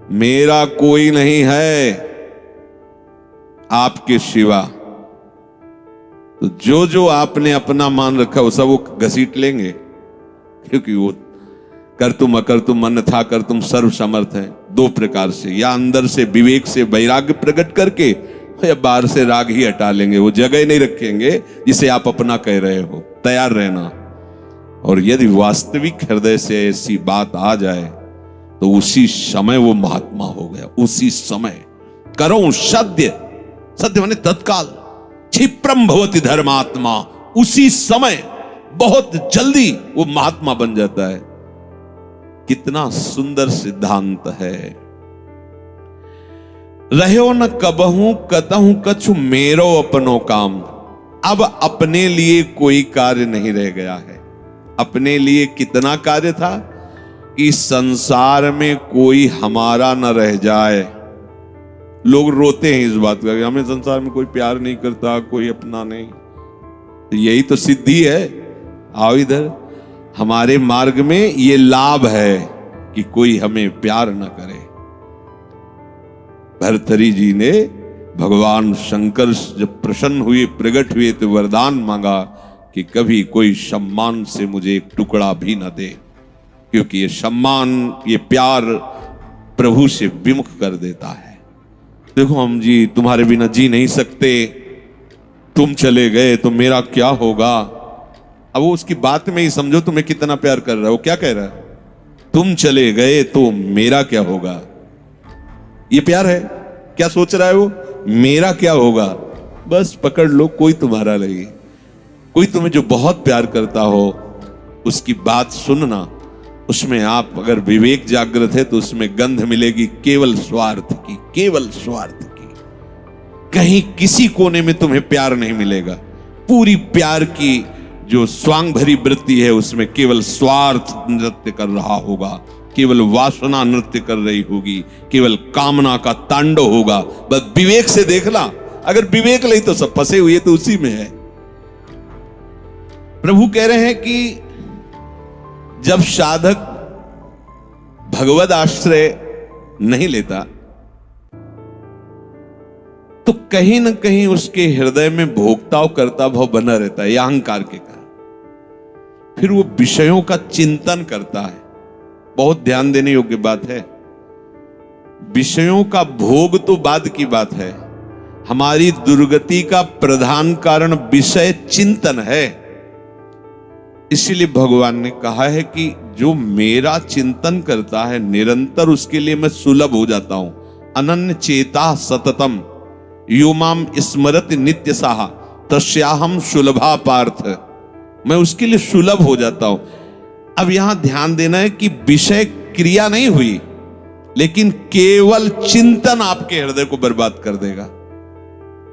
मेरा कोई नहीं है आपके सिवा। तो जो जो आपने अपना मान रखा वो सब वो घसीट लेंगे, क्योंकि वो कर तुम अकर तुम मन था कर तुम सर्व समर्थ है। दो प्रकार से, या अंदर से विवेक से वैराग्य प्रकट करके, या बाहर से राग ही हटा लेंगे। वो जगह नहीं रखेंगे जिसे आप अपना कह रहे हो। तैयार रहना। और यदि वास्तविक हृदय से ऐसी बात आ जाए तो उसी समय वो महात्मा हो गया। उसी समय करो सद्य, सद्य माने तत्काल, क्षिप्रम भवति धर्मात्मा। उसी समय बहुत जल्दी वो महात्मा बन जाता है। कितना सुंदर सिद्धांत है। रहो न कबहू कतहू कछु मेरो अपनो काम। अब अपने लिए कोई कार्य नहीं रह गया है। अपने लिए कितना कार्य था कि संसार में कोई हमारा न रह जाए। लोग रोते हैं इस बात का कि हमें संसार में कोई प्यार नहीं करता, कोई अपना नहीं। तो यही तो सिद्धि है। आओ इधर, हमारे मार्ग में ये लाभ है कि कोई हमें प्यार न करे। भर्तरी जी ने भगवान शंकर जब प्रसन्न हुए, प्रकट हुए, तो वरदान मांगा कि कभी कोई सम्मान से मुझे एक टुकड़ा भी न दे, क्योंकि ये सम्मान, ये प्यार प्रभु से विमुख कर देता है। देखो हम जी तुम्हारे बिना जी नहीं सकते, तुम चले गए तो मेरा क्या होगा। अब वो उसकी बात में ही समझो तुम्हें कितना प्यार कर रहा है। वो क्या कह रहा है, तुम चले गए तो मेरा क्या होगा। ये प्यार है। क्या सोच रहा है वो, मेरा क्या होगा। बस पकड़ लो, कोई तुम्हारा नहीं। कोई तुम्हें जो बहुत प्यार करता हो उसकी बात सुनना, उसमें आप अगर विवेक जागृत है तो उसमें गंध मिलेगी केवल स्वार्थ की, केवल स्वार्थ की। कहीं किसी कोने में तुम्हें प्यार नहीं मिलेगा। पूरी प्यार की जो स्वांग भरी वृत्ति है उसमें केवल स्वार्थ नृत्य कर रहा होगा, केवल वासना नृत्य कर रही होगी, केवल कामना का तांडव होगा। बस विवेक से देखना। अगर विवेक नहीं तो सब फंसे हुए तो उसी में है। प्रभु कह रहे हैं कि जब साधक भगवद आश्रय नहीं लेता तो कहीं ना कहीं उसके हृदय में भोक्ता और कर्ता भाव बना रहता है, यह अहंकार के कारण। फिर वो विषयों का चिंतन करता है। बहुत ध्यान देने योग्य बात है। विषयों का भोग तो बाद की बात है। हमारी दुर्गति का प्रधान कारण विषय चिंतन है। इसीलिए भगवान ने कहा है कि जो मेरा चिंतन करता है निरंतर, उसके लिए मैं सुलभ हो जाता हूं। अनन्य चेता सततम यो माम स्मरति नित्य साहा तस्याहम सुलभा पार्थ। मैं उसके लिए सुलभ हो जाता हूं। अब यहां ध्यान देना है कि विषय क्रिया नहीं हुई, लेकिन केवल चिंतन आपके हृदय को बर्बाद कर देगा।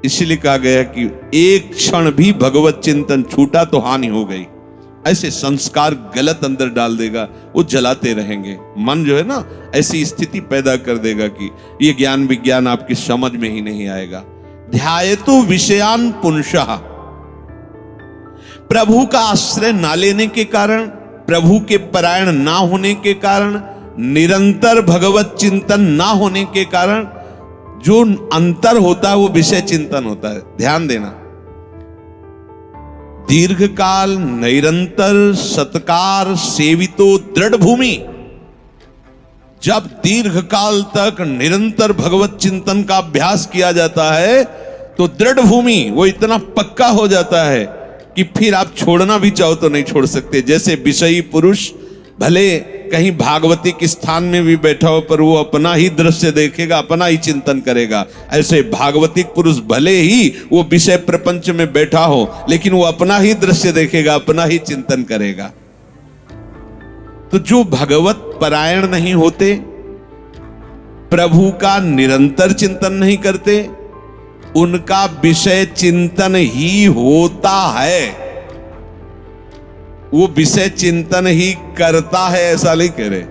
इसलिए कहा गया कि एक क्षण भी भगवत चिंतन छूटा तो हानि हो गई। ऐसे संस्कार गलत अंदर डाल देगा, वो जलाते रहेंगे। मन जो है ना ऐसी स्थिति पैदा कर देगा कि ये ज्ञान विज्ञान आपकी समझ में ही नहीं आएगा। ध्यायतु विषयान पुंसः। प्रभु का आश्रय ना लेने के कारण, प्रभु के परायण ना होने के कारण, निरंतर भगवत चिंतन ना होने के कारण जो अंतर होता है वो विषय चिंतन होता है। ध्यान देना। दीर्घकाल निरंतर सत्कार सेवितो दृढ़ भूमि। जब दीर्घकाल तक निरंतर भगवत चिंतन का अभ्यास किया जाता है तो दृढ़ भूमि वो इतना पक्का हो जाता है कि फिर आप छोड़ना भी चाहो तो नहीं छोड़ सकते। जैसे विषयी पुरुष भले कहीं भागवतिक स्थान में भी बैठा हो पर वो अपना ही दृश्य देखेगा, अपना ही चिंतन करेगा। ऐसे भागवतिक पुरुष भले ही वो विषय प्रपंच में बैठा हो लेकिन वो अपना ही दृश्य देखेगा, अपना ही चिंतन करेगा। तो जो भगवत परायण नहीं होते, प्रभु का निरंतर चिंतन नहीं करते, उनका विषय चिंतन ही होता है। वो विषय चिंतन ही करता है ऐसा नहीं कह रहे,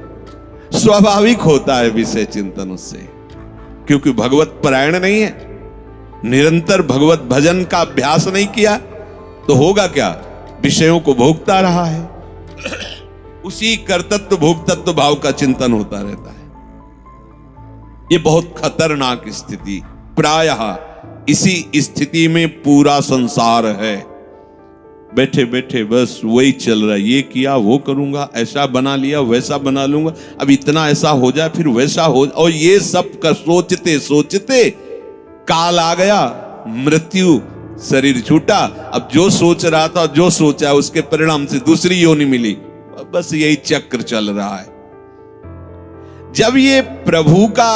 स्वाभाविक होता है विषय चिंतन उससे, क्योंकि भगवत परायण नहीं है, निरंतर भगवत भजन का अभ्यास नहीं किया तो होगा क्या, विषयों को भोगता रहा है। उसी कर्तृत्व भोक्तत्व भाव का चिंतन होता रहता है। ये बहुत खतरनाक स्थिति, प्रायः इसी स्थिति में पूरा संसार है। बैठे बैठे बस वही चल रहा है, ये किया वो करूंगा, ऐसा बना लिया वैसा बना लूंगा, अब इतना ऐसा हो जाए फिर वैसा हो, और ये सब का सोचते सोचते काल आ गया, मृत्यु, शरीर छूटा। अब जो सोच रहा था, जो सोचा उसके परिणाम से दूसरी योनि मिली, बस यही चक्र चल रहा है। जब ये प्रभु का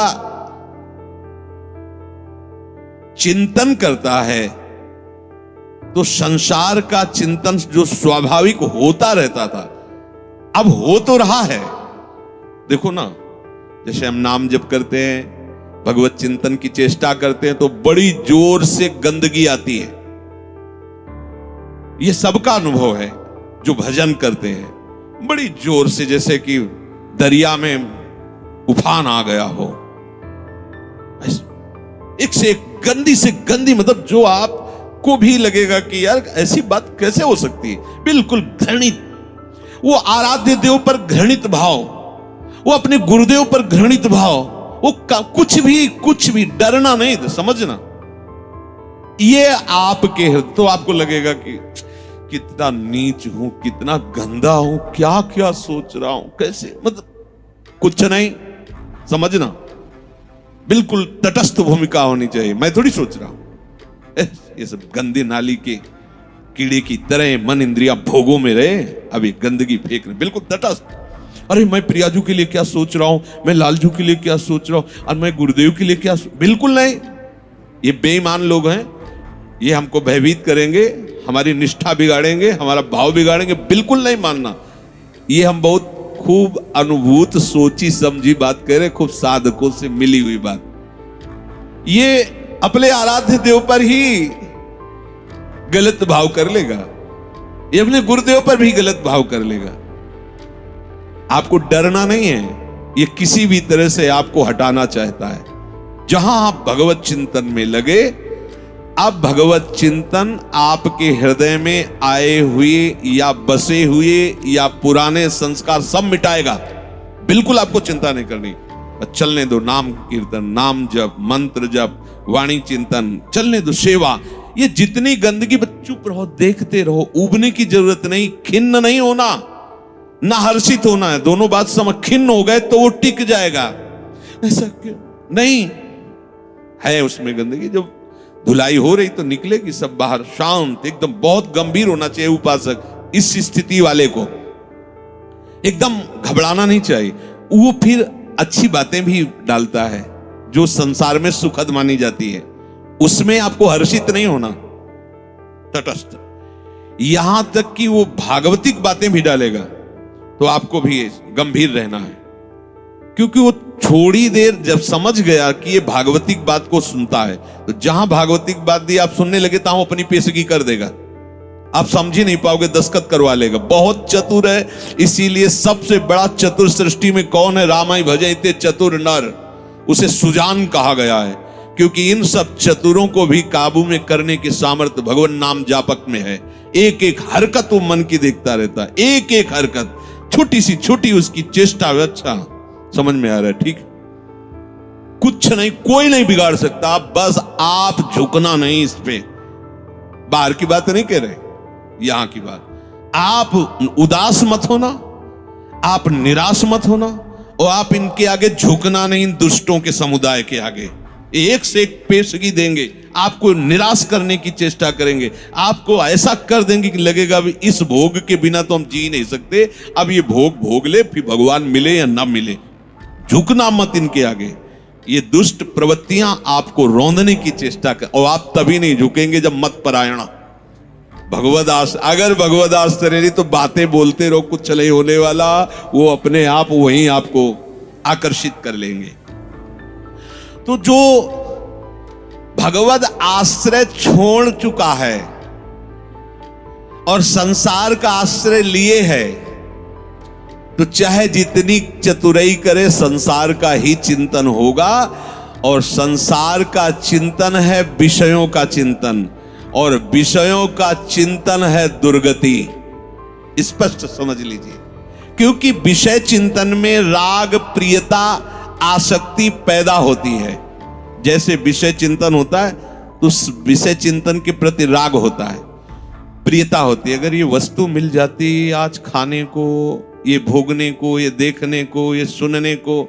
चिंतन करता है तो संसार का चिंतन जो स्वाभाविक होता रहता था अब हो तो रहा है। देखो ना, जैसे हम नाम जप करते हैं, भगवत चिंतन की चेष्टा करते हैं तो बड़ी जोर से गंदगी आती है। ये सबका अनुभव है जो भजन करते हैं, बड़ी जोर से, जैसे कि दरिया में उफान आ गया हो, एक से एक गंदी से गंदी, मतलब जो आपको भी लगेगा कि यार ऐसी बात कैसे हो सकती है, बिल्कुल घृणित। वो आराध्य देव पर घृणित भाव, वो अपने गुरुदेव पर घृणित भाव, वो कुछ भी डरना नहीं, समझना। ये आपके हृदय, तो आपको लगेगा कि कितना नीच हूं, कितना गंदा हूं, क्या क्या सोच रहा हूं, कैसे, मतलब कुछ नहीं, समझना। बिल्कुल तटस्थ भूमिका होनी चाहिए, मैं थोड़ी सोच रहा हूं, ये सब गंदी नाली के कीड़े की तरह मन इंद्रिया भोगों में रहे, अभी गंदगी फेंक रहे, बिल्कुल तटस्थ। अरे मैं प्रियाजू के लिए क्या सोच रहा हूं, मैं लालजू के लिए क्या सोच रहा हूं, और मैं गुरुदेव के लिए क्या, बिल्कुल नहीं। ये बेईमान लोग हैं, ये हमको भयभीत करेंगे, हमारी निष्ठा बिगाड़ेंगे, हमारा भाव बिगाड़ेंगे, बिल्कुल नहीं मानना। ये हम बहुत खूब अनुभूत सोची समझी बात कह रहे, खूब साधकों से मिली हुई बात। ये अपने आराध्य देव पर ही गलत भाव कर लेगा, ये अपने गुरुदेव पर भी गलत भाव कर लेगा। आपको डरना नहीं है, ये किसी भी तरह से आपको हटाना चाहता है। जहां आप भगवत चिंतन में लगे, अब भगवत चिंतन आपके हृदय में आए हुए या बसे हुए या पुराने संस्कार सब मिटाएगा। बिल्कुल आपको चिंता नहीं करनी, चलने दो नाम कीर्तन, नाम जप, मंत्र जप, वाणी चिंतन, चलने दो सेवा। ये जितनी गंदगी, चुप रहो, देखते रहो, उबने की जरूरत नहीं, खिन्न नहीं होना, ना हर्षित होना है, दोनों बात समझ। खिन्न हो गए तो वो टिक जाएगा, ऐसा क्यों नहीं है, उसमें गंदगी। जब धुलाई हो रही तो निकलेगी सब बाहर, शांत एकदम। बहुत गंभीर होना चाहिए उपासक, इस स्थिति वाले को एकदम घबराना नहीं चाहिए। वो फिर अच्छी बातें भी डालता है जो संसार में सुखद मानी जाती है, उसमें आपको हर्षित नहीं होना, तटस्थ। यहां तक कि वो भागवतिक बातें भी डालेगा तो आपको भी गंभीर रहना है, क्योंकि वो थोड़ी देर जब समझ गया कि ये भागवतिक बात को सुनता है, तो जहां भागवतिक बात दी आप सुनने लगे तो अपनी पेशगी कर देगा, आप समझ ही नहीं पाओगे, दस्तखत करवा लेगा। बहुत चतुर है, इसीलिए सबसे बड़ा चतुर सृष्टि में कौन है, रामाई भजे इते चतुर नर, उसे सुजान कहा गया है, क्योंकि इन सब चतुरों को भी काबू में करने की सामर्थ्य भगवान नाम जापक में है। एक एक हरकत वो मन की देखता रहता है, एक एक हरकत, छोटी सी छोटी उसकी चेष्टा। अच्छा समझ में आ रहा है, ठीक, कुछ नहीं, कोई नहीं बिगाड़ सकता, बस आप झुकना नहीं इस पे। बाहर की बात नहीं कह रहे, यहां की बात। आप उदास मत होना, आप निराश मत होना, और आप इनके आगे झुकना नहीं, इन दुष्टों के समुदाय के आगे। एक से एक पेशगी देंगे, आपको निराश करने की चेष्टा करेंगे, आपको ऐसा कर देंगे कि लगेगा भी इस भोग के बिना तो हम जी नहीं सकते, अब ये भोग भोग ले, फिर भगवान मिले या ना मिले। झुकना मत इनके आगे। ये दुष्ट प्रवृत्तियां आपको रौंदने की चेष्टा कर, और आप तभी नहीं झुकेंगे जब मत परायणा भगवदास। अगर भगवदास तेरे तो बातें बोलते रहो, कुछ नहीं होने वाला, वो अपने आप वहीं आपको आकर्षित कर लेंगे। तो जो भगवद आश्रय छोड़ चुका है और संसार का आश्रय लिए है, तो चाहे जितनी चतुराई करे, संसार का ही चिंतन होगा। और संसार का चिंतन है विषयों का चिंतन, और विषयों का चिंतन है दुर्गति। स्पष्ट समझ लीजिए, क्योंकि विषय चिंतन में राग प्रियता आसक्ति पैदा होती है। जैसे विषय चिंतन होता है तो उस विषय चिंतन के प्रति राग होता है, प्रियता होती है। अगर ये वस्तु मिल जाती आज खाने को, ये भोगने को, ये देखने को, ये सुनने को,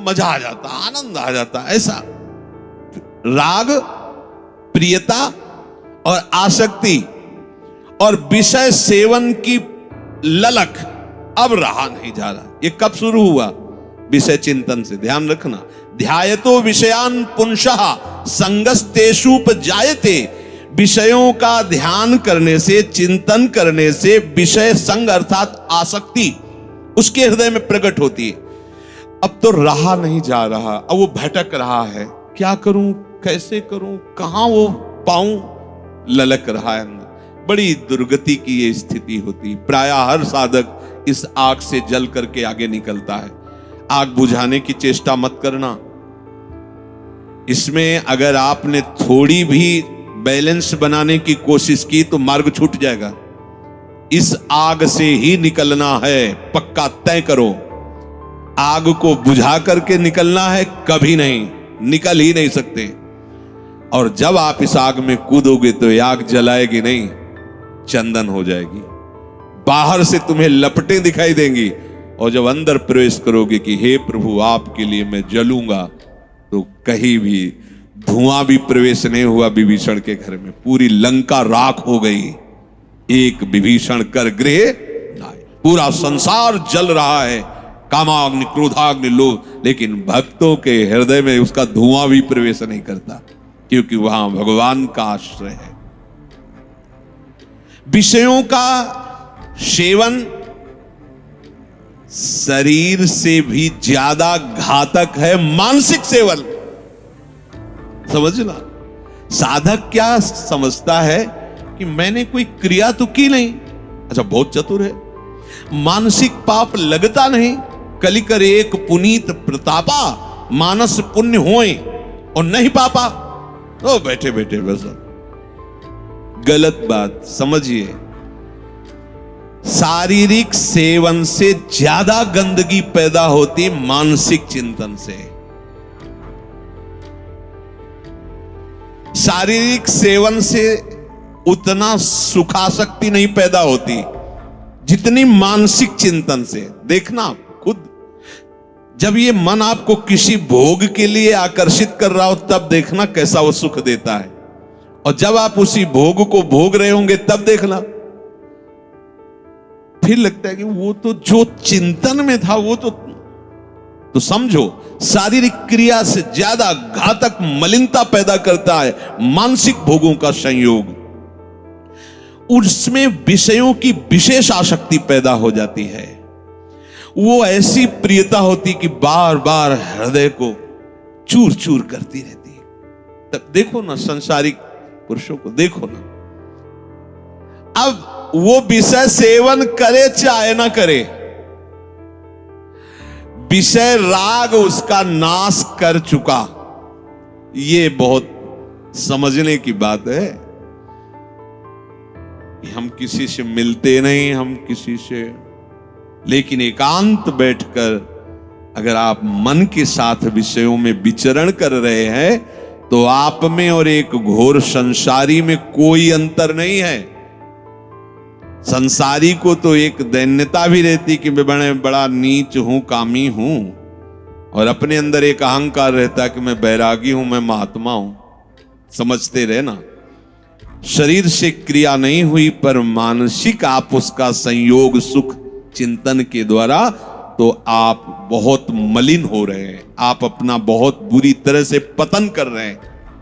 मजा आ जाता, आनंद आ जाता। ऐसा राग, प्रियता और आसक्ति और विषय सेवन की ललक अब रहा नहीं जा रहा। ये कब शुरू हुआ? विषय चिंतन से। ध्यान रखना, ध्यायतो विषयान पुंसः संगस्तेषुपजायते। विषयों का ध्यान करने से, चिंतन करने से विषय संग अर्थात आसक्ति उसके हृदय में प्रकट होती है। अब तो रहा नहीं जा रहा, अब वो भटक रहा है, क्या करूं, कैसे करूं, कहां वो पाऊं, ललक रहा है अंदर। बड़ी दुर्गति की ये स्थिति होती। प्रायः हर साधक इस आग से जल करके आगे निकलता है। आग बुझाने की चेष्टा मत करना। इसमें अगर आपने थोड़ी भी बैलेंस बनाने की कोशिश की तो मार्ग छूट जाएगा। इस आग से ही निकलना है, पक्का तय करो। आग को बुझा करके निकलना है, कभी नहीं, निकल ही नहीं सकते। और जब आप इस आग में कूदोगे तो ये आग जलाएगी नहीं, चंदन हो जाएगी। बाहर से तुम्हें लपटें दिखाई देंगी और जब अंदर प्रवेश करोगे कि हे प्रभु आपके लिए मैं जलूंगा, तो कहीं भी धुआं भी प्रवेश नहीं हुआ विभीषण के घर में। पूरी लंका राख हो गई, एक विभीषण कर गृह नाय। पूरा संसार जल रहा है, कामाग्नि, क्रोधाग्नि, लोभ, लेकिन भक्तों के हृदय में उसका धुआं भी प्रवेश नहीं करता, क्योंकि वहां भगवान का आश्रय है। विषयों का सेवन शरीर से भी ज्यादा घातक है मानसिक सेवन। समझना, साधक क्या समझता है कि मैंने कोई क्रिया तो की नहीं, अच्छा बहुत चतुर है, मानसिक पाप लगता नहीं, कलि कर एक पुनीत प्रतापा, मानस पुण्य होए और नहीं पापा, तो बैठे बैठे बस। गलत बात समझिए। शारीरिक सेवन से ज्यादा गंदगी पैदा होती मानसिक चिंतन से। शारीरिक सेवन से उतना सुखासक्ति नहीं पैदा होती जितनी मानसिक चिंतन से। देखना खुद, जब ये मन आपको किसी भोग के लिए आकर्षित कर रहा हो तब देखना कैसा वो सुख देता है, और जब आप उसी भोग को भोग रहे होंगे तब देखना फिर लगता है कि वो तो जो चिंतन में था वो तो समझो शारीरिक क्रिया से ज्यादा घातक मलिनता पैदा करता है मानसिक भोगों का संयोग। उसमें विषयों की विशेष आसक्ति पैदा हो जाती है। वो ऐसी प्रियता होती कि बार बार हृदय को चूर चूर करती रहती है। तब देखो ना संसारिक पुरुषों को, देखो ना, अब वो विषय सेवन करे चाहे ना करे, विषय राग उसका नाश कर चुका। ये बहुत समझने की बात है कि हम किसी से मिलते नहीं, हम किसी से, लेकिन एकांत बैठकर अगर आप मन के साथ विषयों में विचरण कर रहे हैं तो आप में और एक घोर संसारी में कोई अंतर नहीं है। संसारी को तो एक दैन्यता भी रहती कि मैं बड़ा नीच हूं, कामी हूं, और अपने अंदर एक अहंकार रहता कि मैं बैरागी हूं, मैं महात्मा हूं। समझते रहे ना, शरीर से क्रिया नहीं हुई पर मानसिक आप उसका संयोग सुख चिंतन के द्वारा, तो आप बहुत मलिन हो रहे हैं, आप अपना बहुत बुरी तरह से पतन कर रहे हैं।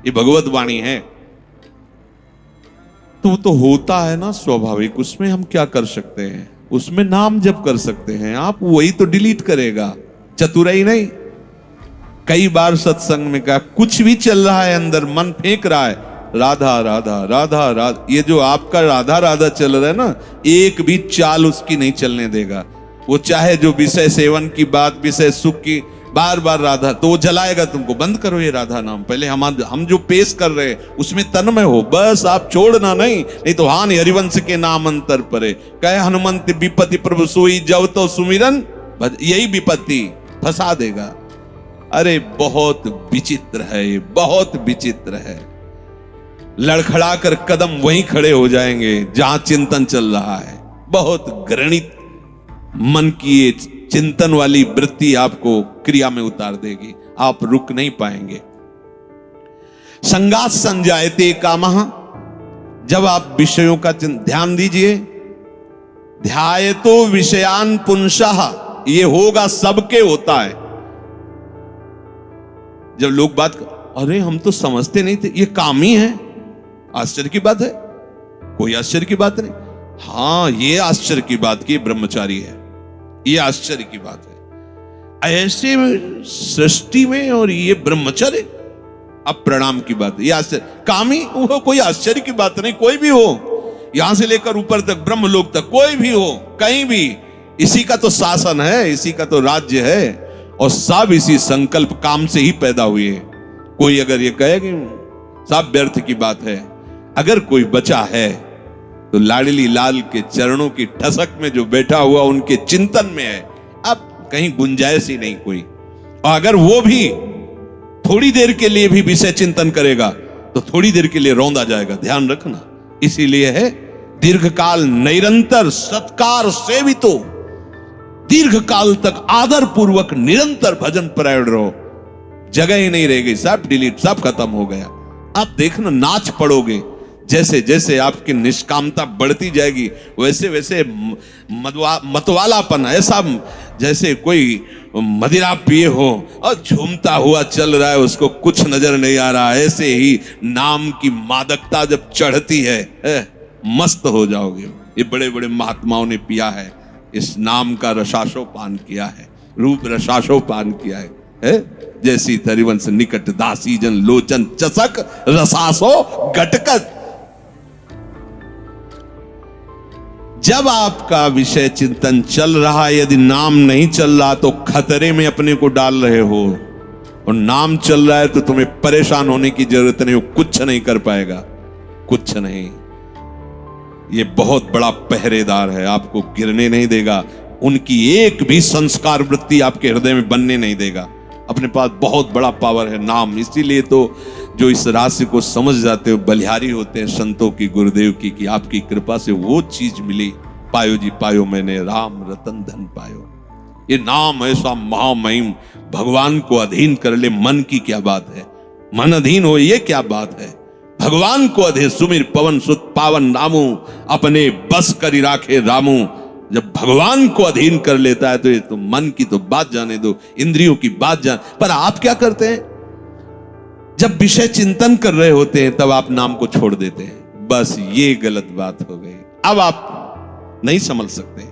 ये भगवत वाणी है। तो होता है ना स्वाभाविक, उसमें हम क्या कर सकते हैं? उसमें नाम जप कर सकते हैं, आप वही तो डिलीट करेगा, चतुराई नहीं। कई बार सत्संग में कहा, कुछ भी चल रहा है अंदर, मन फेंक रहा है राधा राधा राधा राधा, ये जो आपका राधा राधा चल रहा है ना, एक भी चाल उसकी नहीं चलने देगा। वो चाहे जो विषय सेवन की बात, विषय सुख की, बार बार राधा, तो वो जलाएगा तुमको। बंद करो ये राधा नाम, पहले हम जो पेश कर रहे हैं उसमें तन्मय हो, बस आप छोड़ना नहीं तो हानि हरिवंश के नाम अंतर परे। कहे हनुमंत विपत्ति प्रभु सोई, जब तो सुमिरन, यही विपत्ति फंसा देगा। अरे बहुत विचित्र है, ये बहुत विचित्र है। लड़खड़ा कर कदम वहीं खड़े हो जाएंगे जहां चिंतन चल रहा है। बहुत घृणित मन की ये चिंतन वाली वृत्ति आपको क्रिया में उतार देगी, आप रुक नहीं पाएंगे। संगात संजायते कामः, जब आप विषयों का ध्यान दीजिए। ध्यायतो विषयान पुंसः, ये होगा, सबके होता है। जब लोग बात अरे हम तो समझते नहीं थे, ये काम ही है, आश्चर्य की बात है, कोई आश्चर्य की बात नहीं। हाँ, ये आश्चर्य की बात की ब्रह्मचारी है, ये आश्चर्य की बात है। ऐसे सृष्टि में और ये ब्रह्मचर्य, अब प्रणाम की बात है, ये आश्चर्य। कामी वो कोई आश्चर्य की बात नहीं, कोई भी हो, यहां से लेकर ऊपर तक, ब्रह्मलोक तक, कोई भी हो, कहीं भी, इसी का तो शासन है, इसी का तो राज्य है, और सब इसी संकल्प काम से ही पैदा हुए हैं। कोई अगर ये कहे कि सब व्यर्थ की बात है, अगर कोई बचा है तो लाडली लाल के चरणों की ठसक में जो बैठा हुआ उनके चिंतन में है। अब कहीं गुंजाइश ही नहीं कोई। और अगर वो भी थोड़ी देर के लिए भी विषय चिंतन करेगा तो थोड़ी देर के लिए रौंदा जाएगा, ध्यान रखना। इसीलिए है दीर्घकाल निरंतर सत्कार सेवितो, दीर्घ काल तक आदर पूर्वक निरंतर भजन परायण रहो। जगह ही नहीं रहेगी, सब डिलीट, सब खत्म हो गया। आप देखना, नाच पड़ोगे। जैसे जैसे आपकी निष्कामता बढ़ती जाएगी वैसे वैसे मतवालापन, ऐसा जैसे कोई मदिरा पिए हो और झूमता हुआ चल रहा है, उसको कुछ नजर नहीं आ रहा। ऐसे ही नाम की मादकता जब चढ़ती है, मस्त हो जाओगे। ये बड़े बड़े महात्माओं ने पिया है, इस नाम का रसाशोपान किया है, रूप रसाशोपान किया है। जैसी थरिवंश निकट दासी जन लोचन चसक रसासो गटकत। जब आपका विषय चिंतन चल रहा है, यदि नाम नहीं चल रहा तो खतरे में अपने को डाल रहे हो, और नाम चल रहा है तो तुम्हें परेशान होने की जरूरत नहीं, कुछ नहीं कर पाएगा, कुछ नहीं। ये बहुत बड़ा पहरेदार है, आपको गिरने नहीं देगा, उनकी एक भी संस्कार वृत्ति आपके हृदय में बनने नहीं देगा। अपने पास बहुत बड़ा पावर है नाम। इसीलिए तो जो इस रहस्य को समझ जाते हो बलिहारी होते हैं संतों की, गुरुदेव की, कि आपकी कृपा से वो चीज मिली। पायो जी पायो मैंने राम रतन धन पायो। ये नाम ऐसा महामहिम, भगवान को अधीन कर ले, मन की क्या बात है, मन अधीन हो, ये क्या बात है। भगवान को अधे सुमिर पवन सुत पावन नामू, अपने बस करी राखे रामू। जब भगवान को अधीन कर लेता है तो ये तो मन की तो बात जाने दो, इंद्रियों की बात जान। पर आप क्या करते हैं, जब विषय चिंतन कर रहे होते हैं तब आप नाम को छोड़ देते हैं। बस ये गलत बात हो गई, अब आप नहीं समझ सकते।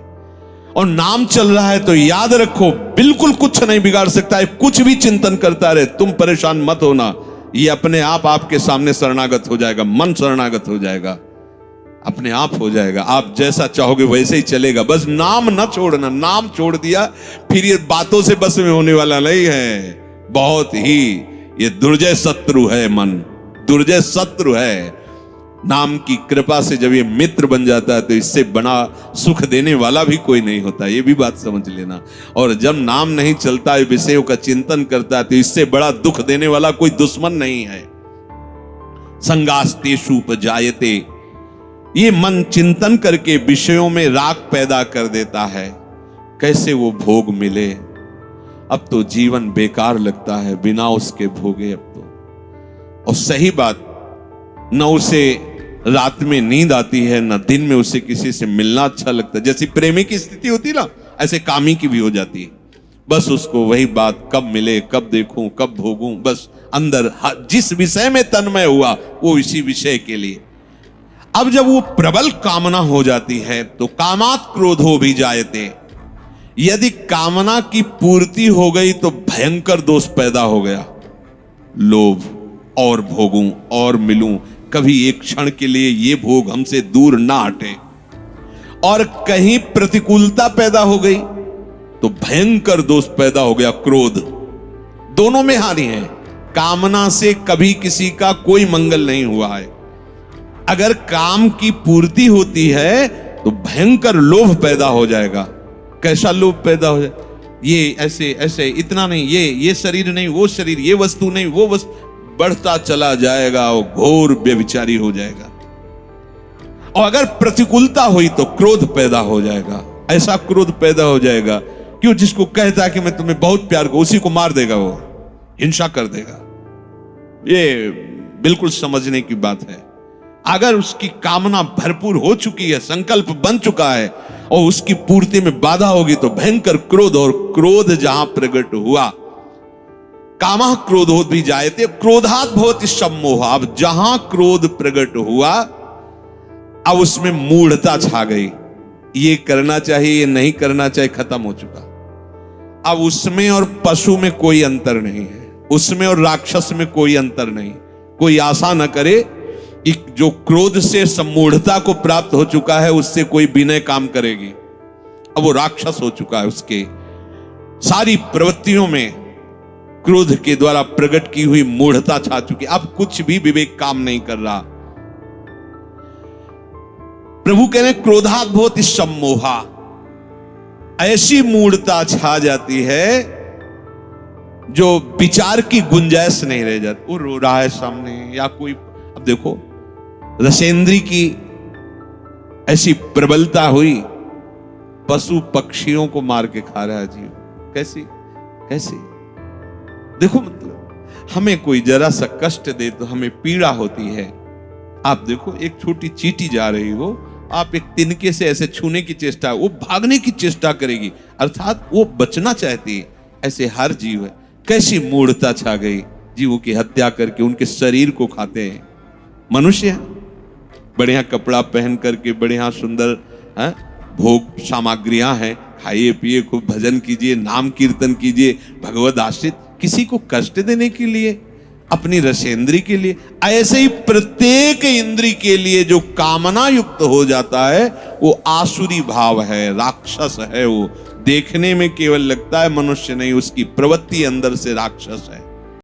और नाम चल रहा है तो याद रखो, बिल्कुल कुछ नहीं बिगाड़ सकता है, कुछ भी चिंतन करता रहे, तुम परेशान मत होना। ये अपने आप आपके सामने शरणागत हो जाएगा, मन शरणागत हो जाएगा, अपने आप हो जाएगा। आप जैसा चाहोगे वैसे ही चलेगा। बस नाम न छोड़ना, नाम छोड़ दिया फिर ये बातों से बस में होने वाला नहीं है। बहुत ही ये दुर्जय शत्रु है मन, दुर्जय शत्रु है। नाम की कृपा से जब ये मित्र बन जाता है तो इससे बड़ा सुख देने वाला भी कोई नहीं होता, ये भी बात समझ लेना। और जब नाम नहीं चलता है, विषयों का चिंतन करता है, तो इससे बड़ा दुख देने वाला कोई दुश्मन नहीं है। संगास्तेषु उपजायते, ये मन चिंतन करके विषयों में राग पैदा कर देता है। कैसे वो भोग मिले, अब तो जीवन बेकार लगता है बिना उसके भोगे। अब तो, और सही बात, न उसे रात में नींद आती है, न दिन में उसे किसी से मिलना अच्छा लगता है। जैसी प्रेमी की स्थिति होती है ना, ऐसे कामी की भी हो जाती है। बस उसको वही बात, कब मिले, कब देखूं, कब भोगूं, बस अंदर जिस विषय में तन्मय हुआ वो इसी विषय के लिए। अब जब वो प्रबल कामना हो जाती है तो कामात क्रोधो भी जायते। यदि कामना की पूर्ति हो गई तो भयंकर दोष पैदा हो गया, लोभ, और भोगूं और मिलूं, कभी एक क्षण के लिए ये भोग हमसे दूर ना हटे। और कहीं प्रतिकूलता पैदा हो गई तो भयंकर दोष पैदा हो गया, क्रोध। दोनों में हानि है। कामना से कभी किसी का कोई मंगल नहीं हुआ है। अगर काम की पूर्ति होती है तो भयंकर लोभ पैदा हो जाएगा। कैसा लोभ पैदा हो जाए, ये ऐसे ऐसे, इतना नहीं, ये शरीर नहीं, वो शरीर, ये वस्तु नहीं, वो वस्तु, बढ़ता चला जाएगा और घोर व्यभिचारी हो जाएगा। और अगर प्रतिकूलता हुई तो क्रोध पैदा हो जाएगा। ऐसा क्रोध पैदा हो जाएगा कि जिसको कहता है कि मैं तुम्हें बहुत प्यार करूं, उसी को मार देगा, वो हिंसा कर देगा। ये बिल्कुल समझने की बात है। अगर उसकी कामना भरपूर हो चुकी है, संकल्प बन चुका है और उसकी पूर्ति में बाधा होगी तो भयंकर क्रोध, और क्रोध जहां प्रकट हुआ, कामः क्रोधोद भी जायते क्रोधात् भवति सम्मोह। अब जहां क्रोध प्रकट हुआ, अब उसमें मूढ़ता छा गई। ये करना चाहिए, ये नहीं करना चाहिए, खत्म हो चुका। अब उसमें और पशु में कोई अंतर नहीं है, उसमें और राक्षस में कोई अंतर नहीं। कोई आशा न करे कि जो क्रोध से सम्मूढ़ता को प्राप्त हो चुका है उससे कोई विनय काम करेगी। अब वो राक्षस हो चुका है, उसके सारी प्रवृत्तियों में क्रोध के द्वारा प्रकट की हुई मूढ़ता छा चुकी। अब कुछ भी विवेक काम नहीं कर रहा। प्रभु कह रहे हैं क्रोधात् भवति सम्मोहा। ऐसी मूढ़ता छा जाती है जो विचार की गुंजाइश नहीं रह जाती। वो रो रहा है सामने, या कोई, अब देखो रसेंद्री की ऐसी प्रबलता हुई, पशु पक्षियों को मार के खा रहा है जीव। कैसी कैसी, देखो मतलब हमें कोई जरा सा कष्ट दे तो हमें पीड़ा होती है। आप देखो एक छोटी चींटी जा रही हो, आप एक तिनके से ऐसे छूने की चेष्टा, वो भागने की चेष्टा करेगी, अर्थात वो बचना चाहती है। ऐसे हर जीव है। कैसी मूढ़ता छा गई, जीवों की हत्या करके उनके शरीर को खाते हैं। मनुष्य बढ़िया कपड़ा पहन करके, बढ़िया सुंदर भोग सामग्रियां हैं, खाइए पिए, खूब भजन कीजिए, नाम कीर्तन कीजिए, भगवद आश्रित, किसी को कष्ट देने के लिए, अपनी रसेंद्री के लिए। ऐसे ही प्रत्येक इंद्री के लिए जो कामना युक्त हो जाता है वो आसुरी भाव है, राक्षस है। वो देखने में केवल लगता है मनुष्य नहीं, उसकी प्रवृत्ति अंदर से राक्षस है।